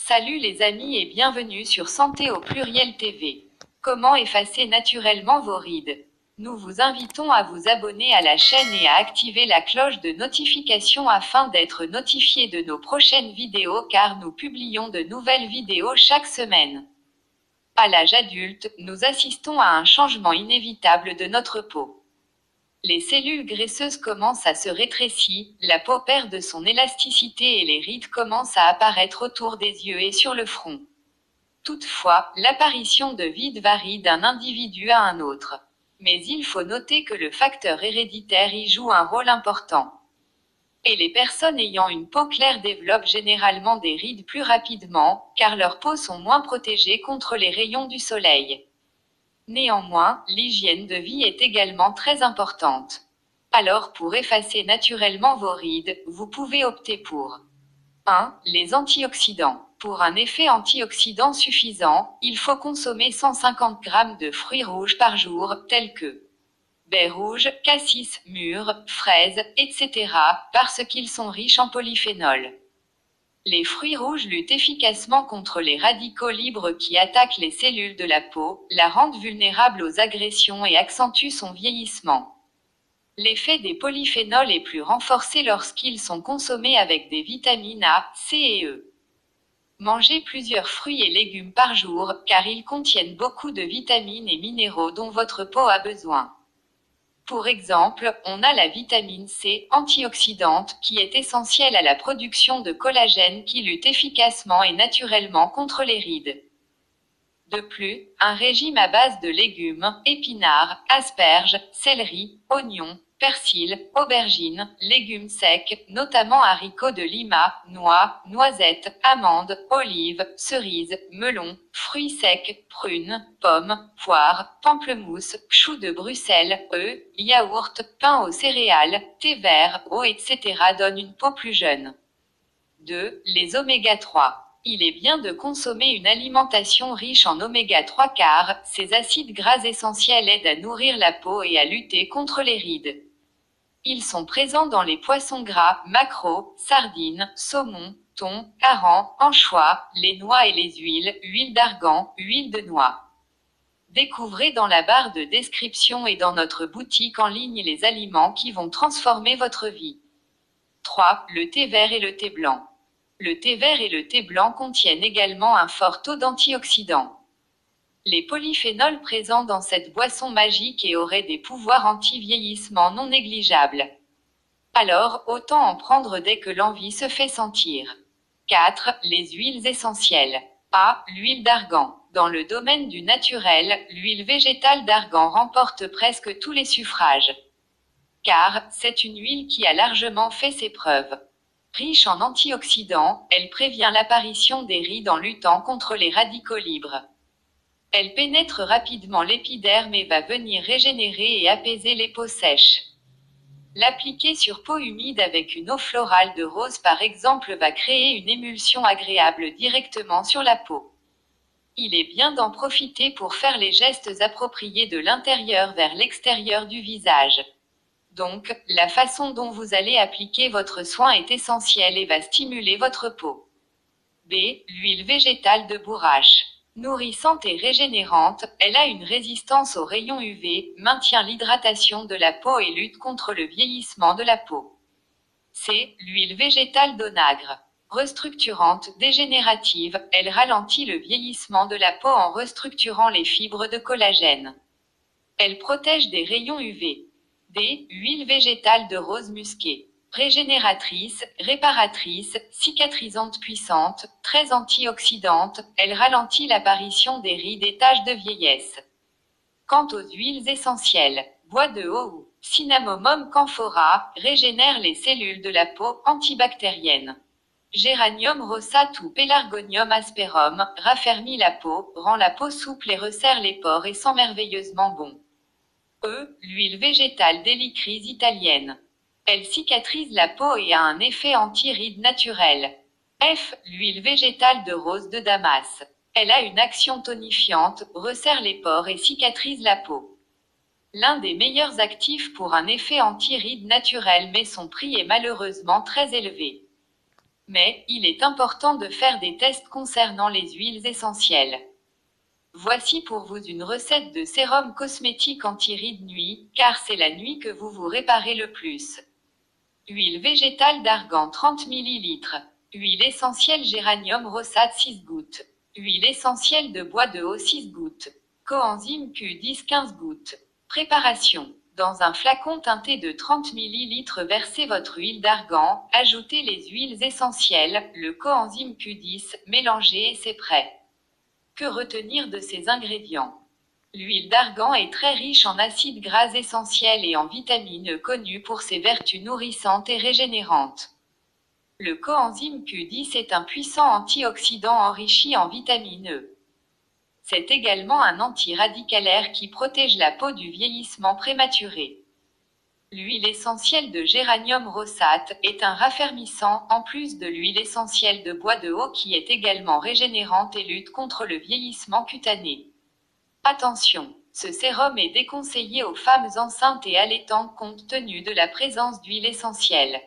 Salut les amis et bienvenue sur Santé au pluriel TV. Comment effacer naturellement vos rides? Nous vous invitons à vous abonner à la chaîne et à activer la cloche de notification afin d'être notifié de nos prochaines vidéos car nous publions de nouvelles vidéos chaque semaine. À l'âge adulte, nous assistons à un changement inévitable de notre peau. Les cellules graisseuses commencent à se rétrécir, la peau perd de son élasticité et les rides commencent à apparaître autour des yeux et sur le front. Toutefois, l'apparition de vides varie d'un individu à un autre. Mais il faut noter que le facteur héréditaire y joue un rôle important. Et les personnes ayant une peau claire développent généralement des rides plus rapidement, car leurs peaux sont moins protégées contre les rayons du soleil. Néanmoins, l'hygiène de vie est également très importante. Alors pour effacer naturellement vos rides, vous pouvez opter pour 1. Les antioxydants. Pour un effet antioxydant suffisant, il faut consommer 150 g de fruits rouges par jour, tels que baies rouges, cassis, mûres, fraises, etc., parce qu'ils sont riches en polyphénol. Les fruits rouges luttent efficacement contre les radicaux libres qui attaquent les cellules de la peau, la rendent vulnérable aux agressions et accentuent son vieillissement. L'effet des polyphénols est plus renforcé lorsqu'ils sont consommés avec des vitamines A, C et E. Mangez plusieurs fruits et légumes par jour, car ils contiennent beaucoup de vitamines et minéraux dont votre peau a besoin. Pour exemple, on a la vitamine C, antioxydante, qui est essentielle à la production de collagène qui lutte efficacement et naturellement contre les rides. De plus, un régime à base de légumes, épinards, asperges, céleri, oignons, persil, aubergines, légumes secs, notamment haricots de Lima, noix, noisettes, amandes, olives, cerises, melons, fruits secs, prunes, pommes, poires, pamplemousses, choux de Bruxelles, œufs, yaourt, pain aux céréales, thé vert, eau, etc. donnent une peau plus jeune. 2. Les oméga 3. Il est bien de consommer une alimentation riche en oméga 3 car ces acides gras essentiels aident à nourrir la peau et à lutter contre les rides. Ils sont présents dans les poissons gras, maquereaux, sardines, saumon, thon, harengs, anchois, les noix et les huile d'argan, huile de noix. Découvrez dans la barre de description et dans notre boutique en ligne les aliments qui vont transformer votre vie. 3. Le thé vert et le thé blanc. Le thé vert et le thé blanc contiennent également un fort taux d'antioxydants. Les polyphénols présents dans cette boisson magique et auraient des pouvoirs anti-vieillissement non négligeables. Alors, autant en prendre dès que l'envie se fait sentir. 4. Les huiles essentielles. A. L'huile d'argan. Dans le domaine du naturel, l'huile végétale d'argan remporte presque tous les suffrages. Car, c'est une huile qui a largement fait ses preuves. Riche en antioxydants, elle prévient l'apparition des rides en luttant contre les radicaux libres. Elle pénètre rapidement l'épiderme et va venir régénérer et apaiser les peaux sèches. L'appliquer sur peau humide avec une eau florale de rose par exemple va créer une émulsion agréable directement sur la peau. Il est bien d'en profiter pour faire les gestes appropriés de l'intérieur vers l'extérieur du visage. Donc, la façon dont vous allez appliquer votre soin est essentielle et va stimuler votre peau. B. L'huile végétale de bourrache. Nourrissante et régénérante, elle a une résistance aux rayons UV, maintient l'hydratation de la peau et lutte contre le vieillissement de la peau. C. L'huile végétale d'onagre. Restructurante, dégénérative, elle ralentit le vieillissement de la peau en restructurant les fibres de collagène. Elle protège des rayons UV. D. Huile végétale de rose musquée. Régénératrice, réparatrice, cicatrisante puissante, très antioxydante, elle ralentit l'apparition des rides et taches de vieillesse. Quant aux huiles essentielles, bois de haut, cinnamomum camphora, régénère les cellules de la peau, antibactérienne. Géranium rossate ou Pelargonium asperum, raffermit la peau, rend la peau souple et resserre les pores et sent merveilleusement bon. E. L'huile végétale d'hélicryse italienne. Elle cicatrise la peau et a un effet anti-rides naturel. F. L'huile végétale de rose de Damas. Elle a une action tonifiante, resserre les pores et cicatrise la peau. L'un des meilleurs actifs pour un effet anti-rides naturel mais son prix est malheureusement très élevé. Mais, il est important de faire des tests concernant les huiles essentielles. Voici pour vous une recette de sérum cosmétique anti-rides nuit, car c'est la nuit que vous vous réparez le plus. Huile végétale d'argan 30 ml. Huile essentielle géranium rossade 6 gouttes. Huile essentielle de bois de haut 6 gouttes. Coenzyme Q10 15 gouttes. Préparation. Dans un flacon teinté de 30 ml, versez votre huile d'argan, ajoutez les huiles essentielles, le coenzyme Q10, mélangez et c'est prêt. Que retenir de ces ingrédients? L'huile d'argan est très riche en acides gras essentiels et en vitamines E connues pour ses vertus nourrissantes et régénérantes. Le coenzyme Q10 est un puissant antioxydant enrichi en vitamine E. C'est également un antiradicalaire qui protège la peau du vieillissement prématuré. L'huile essentielle de géranium rossate est un raffermissant, en plus de l'huile essentielle de bois de haut qui est également régénérante et lutte contre le vieillissement cutané. Attention, ce sérum est déconseillé aux femmes enceintes et allaitantes compte tenu de la présence d'huile essentielle.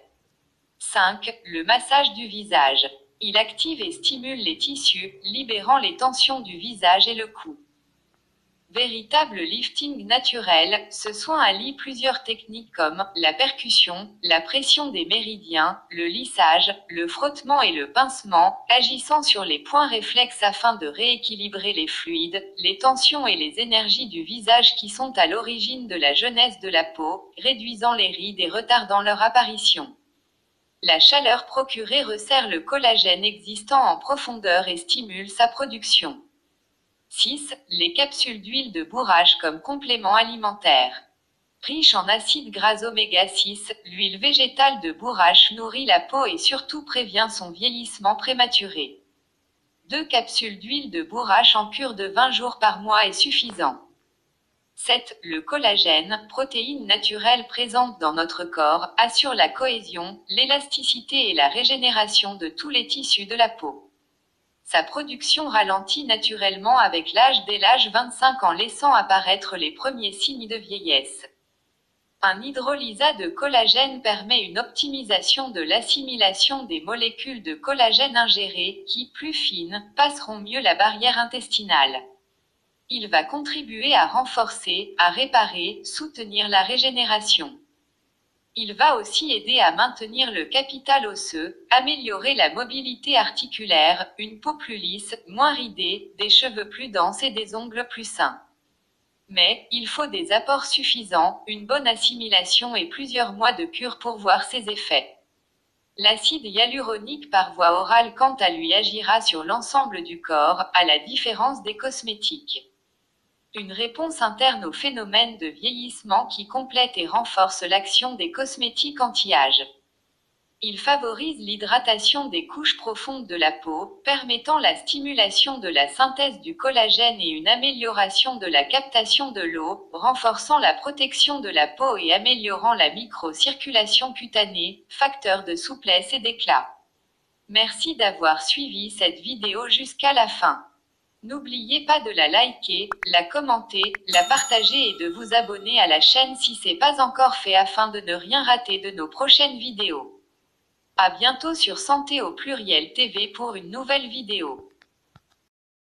5. Le massage du visage. Il active et stimule les tissus, libérant les tensions du visage et le cou. Véritable lifting naturel, ce soin allie plusieurs techniques comme la percussion, la pression des méridiens, le lissage, le frottement et le pincement, agissant sur les points réflexes afin de rééquilibrer les fluides, les tensions et les énergies du visage qui sont à l'origine de la jeunesse de la peau, réduisant les rides et retardant leur apparition. La chaleur procurée resserre le collagène existant en profondeur et stimule sa production. 6. Les capsules d'huile de bourrache comme complément alimentaire. Riche en acides gras oméga 6, l'huile végétale de bourrache nourrit la peau et surtout prévient son vieillissement prématuré. 2 capsules d'huile de bourrache en cure de 20 jours par mois est suffisant. 7. Le collagène, protéine naturelle présente dans notre corps, assure la cohésion, l'élasticité et la régénération de tous les tissus de la peau. Sa production ralentit naturellement avec l'âge dès l'âge 25 en laissant apparaître les premiers signes de vieillesse. Un hydrolysat de collagène permet une optimisation de l'assimilation des molécules de collagène ingérées qui, plus fines, passeront mieux la barrière intestinale. Il va contribuer à renforcer, à réparer, soutenir la régénération. Il va aussi aider à maintenir le capital osseux, améliorer la mobilité articulaire, une peau plus lisse, moins ridée, des cheveux plus denses et des ongles plus sains. Mais, il faut des apports suffisants, une bonne assimilation et plusieurs mois de cure pour voir ses effets. L'acide hyaluronique par voie orale quant à lui agira sur l'ensemble du corps, à la différence des cosmétiques. Une réponse interne au phénomène de vieillissement qui complète et renforce l'action des cosmétiques anti-âge. Il favorise l'hydratation des couches profondes de la peau, permettant la stimulation de la synthèse du collagène et une amélioration de la captation de l'eau, renforçant la protection de la peau et améliorant la microcirculation cutanée, facteur de souplesse et d'éclat. Merci d'avoir suivi cette vidéo jusqu'à la fin. N'oubliez pas de la liker, la commenter, la partager et de vous abonner à la chaîne si c'est pas encore fait afin de ne rien rater de nos prochaines vidéos. À bientôt sur Santé au pluriel TV pour une nouvelle vidéo.